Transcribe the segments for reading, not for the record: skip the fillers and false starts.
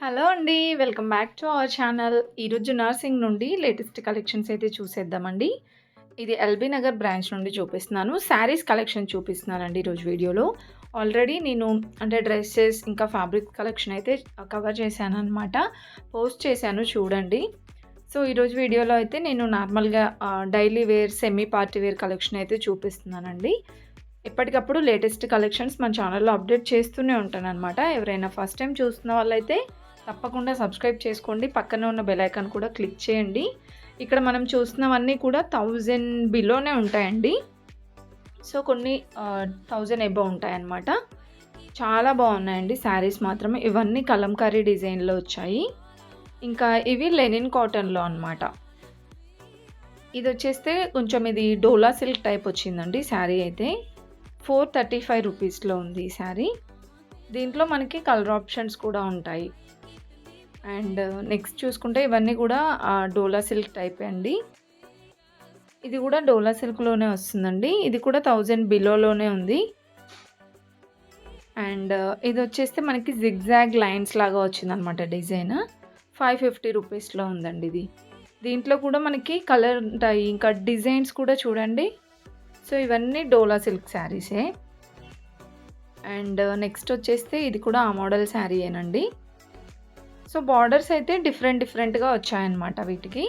Hello అండి. Welcome back to our channel. ఈరోజు nursing నుండి లేటెస్ట్ కలెక్షన్స్ అయితే చూసేద్దామండి. ఇది ఎల్బీ నగర్ బ్రాంచ్ నుండి చూపిస్తున్నాను. శారీస్ కలెక్షన్ చూపిస్తున్నానండి ఈరోజు వీడియోలో. ఆల్రెడీ నేను డ్రెసెస్ ఇంకా ఫ్యాబ్రిక్ కలెక్షన్ అయితే కవర్ చేశాననమాట. పోస్ట్ చేశాను చూడండి. సో, ఈరోజు వీడియోలో అయితే నేను నార్మల్‌గా daily wear, semi party wear collection అయితే చూపిస్తున్నానండి. ఎప్పటికప్పుడు లేటెస్ట్ కలెక్షన్స్ మన ఛానల్‌లో అప్డేట్ చేస్తూనే ఉంటాననమాట. ఎవరైనా ఫస్ట్ టైం చూస్తున్న వాళ్ళైతే తప్పకుండా సబ్స్క్రైబ్ చేసుకోండి. పక్కనే ఉన్న బెల్ ఐకాన్ కూడా క్లిక్ చేయండి. ఇక్కడ మనం చూస్తున్నవన్నీ కూడా 1000 బిలోనే ఉంటాయండి. సో, కొన్ని 1000 అబోవ్ ఉంటాయన్నమాట. చాలా బాగున్నాయండి శారీస్ మాత్రమే. ఇవన్నీ కలంకారీ డిజైన్‌లో వచ్చాయి. ఇంకా ఇవి లెనిన్ కాటన్‌లో అనమాట. ఇదొచ్చేస్తే కొంచెం ఇది డోలా సిల్క్ టైప్ వచ్చిందండి శారీ అయితే. 435 రూపీస్‌లో ఉంది ఈ శారీ. దీంట్లో మనకి కలర్ ఆప్షన్స్ కూడా ఉంటాయి. అండ్ నెక్స్ట్ చూసుకుంటే ఇవన్నీ కూడా డోలా సిల్క్ టైపే అండి. ఇది కూడా డోలా సిల్క్‌లోనే వస్తుందండి. ఇది కూడా 1000 బిలోలోనే ఉంది. అండ్ ఇదొచ్చేస్తే మనకి జిగ్‌జాగ్ లైన్స్ లాగా వచ్చిందనమాట డిజైన్. 550 రూపీస్‌లో ఉందండి ఇది. దీంట్లో కూడా మనకి కలర్ ఉంటాయి. ఇంకా డిజైన్స్ కూడా చూడండి. సో, ఇవన్నీ డోలా సిల్క్ శారీసే. అండ్ నెక్స్ట్ వచ్చేస్తే ఇది కూడా ఆ మోడల్ శారీయేనండి. సో, బార్డర్స్ అయితే డిఫరెంట్‌గా వచ్చాయన్నమాట వీటికి.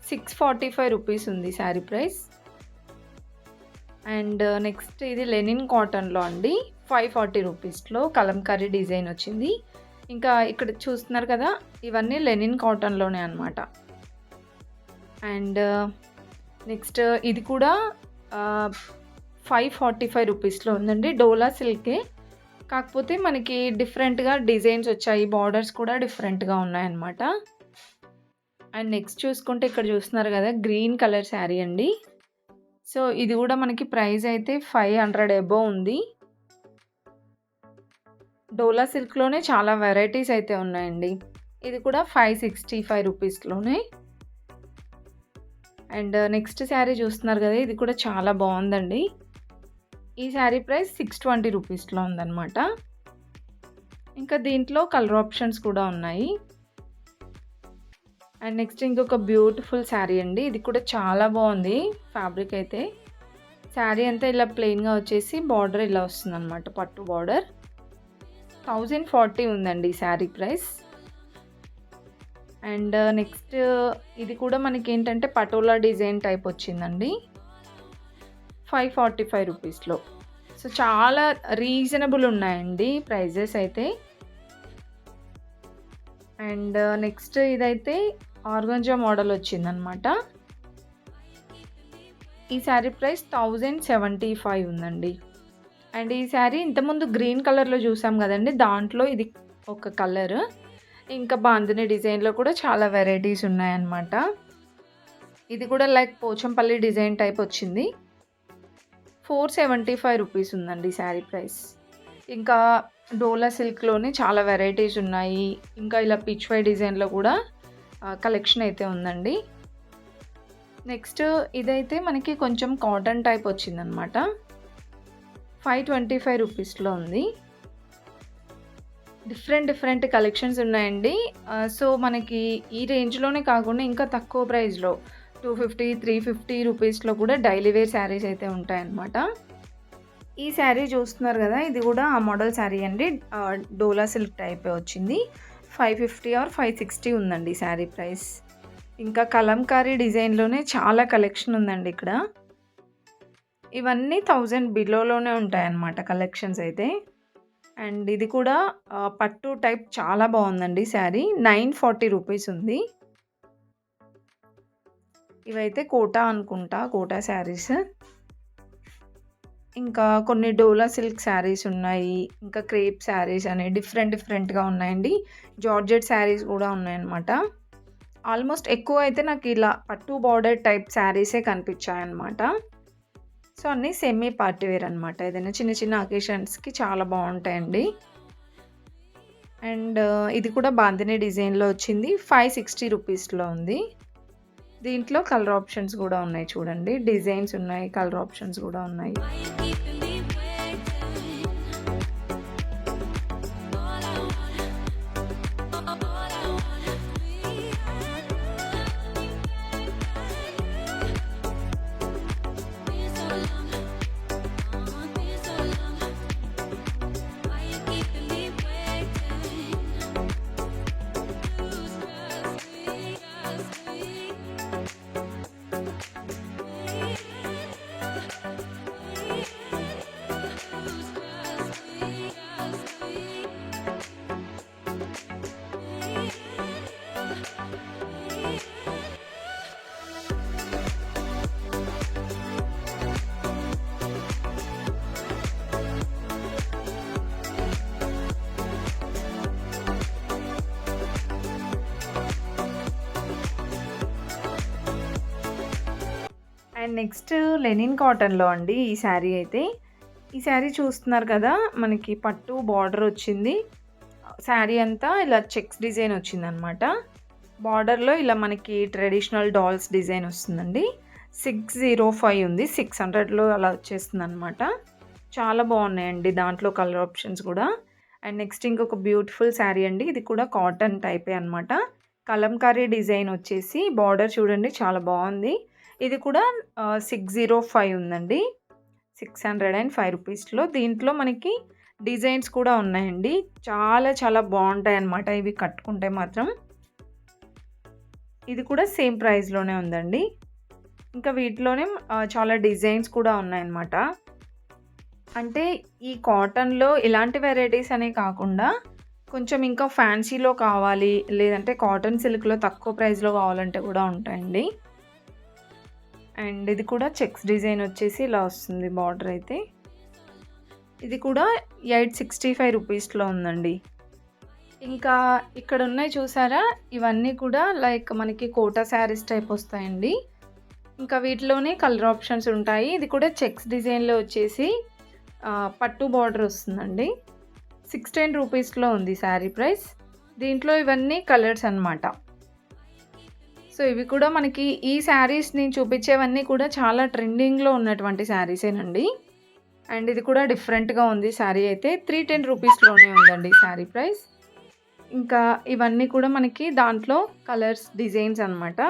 645 రూపీస్ ఉంది శారీ ప్రైస్. అండ్ నెక్స్ట్ ఇది లెనిన్ కాటన్‌లో అండి. 540 రూపీస్‌లో కలంకారీ డిజైన్ వచ్చింది. ఇంకా ఇక్కడ చూస్తున్నారు కదా! ఇవన్నీ లెనిన్ కాటన్‌లోనే అనమాట. అండ్ నెక్స్ట్ ఇది కూడా 545 రూపీస్‌లో ఉందండి. డోలా సిల్కే. కాకపోతే మనకి డిఫరెంట్‌గా డిజైన్స్ వచ్చాయి. బార్డర్స్ కూడా డిఫరెంట్‌గా ఉన్నాయన్నమాట. అండ్ నెక్స్ట్ చూసుకుంటే ఇక్కడ చూస్తున్నారు కదా! గ్రీన్ కలర్ శారీ అండి. సో, ఇది కూడా మనకి ప్రైస్ అయితే 500 అబోవ్ ఉంది. డోలా సిల్క్‌లోనే చాలా వెరైటీస్ అయితే ఉన్నాయండి. ఇది కూడా 565 రూపీస్‌లోనే. అండ్ నెక్స్ట్ శారీ చూస్తున్నారు కదా! ఇది కూడా చాలా బాగుందండి. ఈ శారీ ప్రైస్ 620 రూపీస్‌లో ఉందన్నమాట. ఇంకా దీంట్లో కలర్ ఆప్షన్స్ కూడా ఉన్నాయి. అండ్ నెక్స్ట్ ఇంకొక బ్యూటిఫుల్ శారీ అండి. ఇది కూడా చాలా బాగుంది ఫ్యాబ్రిక్ అయితే. శారీ అంతా ఇలా ప్లెయిన్‌గా వచ్చేసి బార్డర్ ఇలా వస్తుందన్నమాట. పట్టు బార్డర్. 1040 ఉందండి ఈ శారీ ప్రైస్. అండ్ నెక్స్ట్ ఇది కూడా మనకి ఏంటంటే పటోలా డిజైన్ టైప్ వచ్చిందండి. 545 రూపీస్‌లో. సో, చాలా రీజనబుల్ ఉన్నాయండి ప్రైజెస్ అయితే. అండ్ నెక్స్ట్ ఇదైతే ఆర్గాంజా మోడల్ వచ్చిందనమాట. ఈ శారీ ప్రైస్ 1075 ఉందండి. అండ్ ఈ శారీ ఇంతకుముందు గ్రీన్ కలర్‌లో చూసాం కదండి! దాంట్లో ఇది ఒక కలర్. ఇంకా బాందిని డిజైన్‌లో కూడా చాలా వెరైటీస్ ఉన్నాయన్నమాట. ఇది కూడా లైక్ పోచంపల్లి డిజైన్ టైప్ వచ్చింది. 475 రూపీస్ ఉందండి శారీ ప్రైస్. ఇంకా డోలా సిల్క్‌లోనే చాలా వెరైటీస్ ఉన్నాయి. ఇంకా ఇలా పిచ్‌వై డిజైన్‌లో కూడా కలెక్షన్ అయితే ఉందండి. నెక్స్ట్ ఇదైతే మనకి కొంచెం కాటన్ టైప్ వచ్చిందనమాట. 525 రూపీస్‌లో ఉంది. డిఫరెంట్ కలెక్షన్స్ ఉన్నాయండి. సో, మనకి ఈ రేంజ్‌లోనే కాకుండా ఇంకా తక్కువ ప్రైస్‌లో 250, 350 రూపీస్‌లో కూడా డైలీ వేర్ శారీస్ అయితే ఉంటాయన్నమాట. ఈ శారీ చూస్తున్నారు కదా! ఇది కూడా ఆ మోడల్ శారీ అండి. డోలా సిల్క్ టైపే వచ్చింది. 550 ఆర్ 560 ఉందండి శారీ ప్రైస్. ఇంకా కలంకారీ డిజైన్‌లోనే చాలా కలెక్షన్ ఉందండి ఇక్కడ. ఇవన్నీ 1000 బిలోలోనే ఉంటాయన్నమాట కలెక్షన్స్ అయితే. అండ్ ఇది కూడా పట్టు టైప్ చాలా బాగుందండి శారీ. 940 రూపీస్ ఉంది. ఇవైతే కోటా అనుకుంటా. కోటా శారీస్. ఇంకా కొన్ని డోలా సిల్క్ శారీస్ ఉన్నాయి. ఇంకా క్రేప్ శారీస్ అని డిఫరెంట్‌గా ఉన్నాయండి. జార్జెట్ శారీస్ కూడా ఉన్నాయన్నమాట. ఆల్మోస్ట్ ఎక్కువ అయితే నాకు ఇలా పట్టు బార్డర్ టైప్ శారీసే కనిపించాయన్నమాట. సో, అన్నీ సెమీ పార్టీ వేర్ అనమాట. ఏదైనా చిన్న అకేషన్స్‌కి చాలా బాగుంటాయండి. అండ్ ఇది కూడా బాందిని డిజైన్‌లో వచ్చింది. 560 రూపీస్‌లో ఉంది. దీంట్లో కలర్ ఆప్షన్స్ కూడా ఉన్నాయి చూడండి. డిజైన్స్ ఉన్నాయి. కలర్ ఆప్షన్స్ కూడా ఉన్నాయి. అండ్ నెక్స్ట్ లెనిన్ కాటన్‌లో అండి ఈ శారీ అయితే. ఈ శారీ చూస్తున్నారు కదా! మనకి పట్టు బార్డర్ వచ్చింది. శారీ అంతా ఇలా చెక్స్ డిజైన్ వచ్చిందనమాట. బార్డర్‌లో ఇలా మనకి ట్రెడిషనల్ డాల్స్ డిజైన్ వస్తుందండి. 605 ఉంది. 600లో అలా వచ్చేస్తుందనమాట. చాలా బాగున్నాయండి దాంట్లో కలర్ ఆప్షన్స్ కూడా. అండ్ నెక్స్ట్ ఇంకొక బ్యూటిఫుల్ శారీ అండి. ఇది కూడా కాటన్ టైపే అనమాట. కలంకారీ డిజైన్ వచ్చేసి బార్డర్ చూడండి చాలా బాగుంది. ఇది కూడా 605 ఉందండి. 605 రూపీస్‌లో. దీంట్లో మనకి డిజైన్స్ కూడా ఉన్నాయండి. చాలా చాలా బాగుంటాయన్నమాట ఇవి కట్టుకుంటే మాత్రం. ఇది కూడా సేమ్ ప్రైస్‌లోనే ఉందండి. ఇంకా వీటిలోనే చాలా డిజైన్స్ కూడా ఉన్నాయన్నమాట. అంటే ఈ కాటన్‌లో ఇలాంటి వెరైటీస్ అనే కాకుండా కొంచెం ఇంకా ఫ్యాన్సీలో కావాలి, లేదంటే కాటన్ సిల్క్‌లో తక్కువ ప్రైస్‌లో కావాలంటే కూడా ఉంటాయండి. అండ్ ఇది కూడా చెక్స్ డిజైన్ వచ్చేసి ఇలా వస్తుంది బార్డర్ అయితే. ఇది కూడా 865 రూపీస్‌లో ఉందండి. ఇంకా ఇక్కడ ఉన్నాయి చూసారా? ఇవన్నీ కూడా లైక్ మనకి కోటా శారీస్ టైప్ వస్తాయండి. ఇంకా వీటిలోనే కలర్ ఆప్షన్స్ ఉంటాయి. ఇది కూడా చెక్స్ డిజైన్‌లో వచ్చేసి పట్టు బార్డర్ వస్తుందండి. 610 రూపీస్‌లో ఉంది శారీ ప్రైస్. దీంట్లో ఇవన్నీ కలర్స్ అన్నమాట. సో ఇవి కూడా మనకి ఈ శారీస్ నేను చూపించేవన్నీ కూడా చాలా ట్రెండింగ్‌లో ఉన్నటువంటి శారీసేనండి. అండ్ ఇది కూడా డిఫరెంట్‌గా ఉంది శారీ అయితే. 310 రూపీస్‌లోనే ఉందండి శారీ ప్రైస్. ఇంకా ఇవన్నీ కూడా మనకి దాంట్లో కలర్స్, డిజైన్స్ అన్నమాట.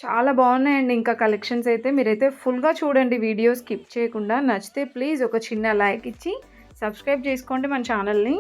చాలా బాగున్నాయండి ఇంకా కలెక్షన్స్ అయితే. మీరైతే ఫుల్‌గా చూడండి వీడియో స్కిప్ చేయకుండా. నచ్చితే ప్లీజ్ ఒక చిన్న లైక్ ఇచ్చి సబ్స్క్రైబ్ చేసుకోండి మన ఛానల్‌ని.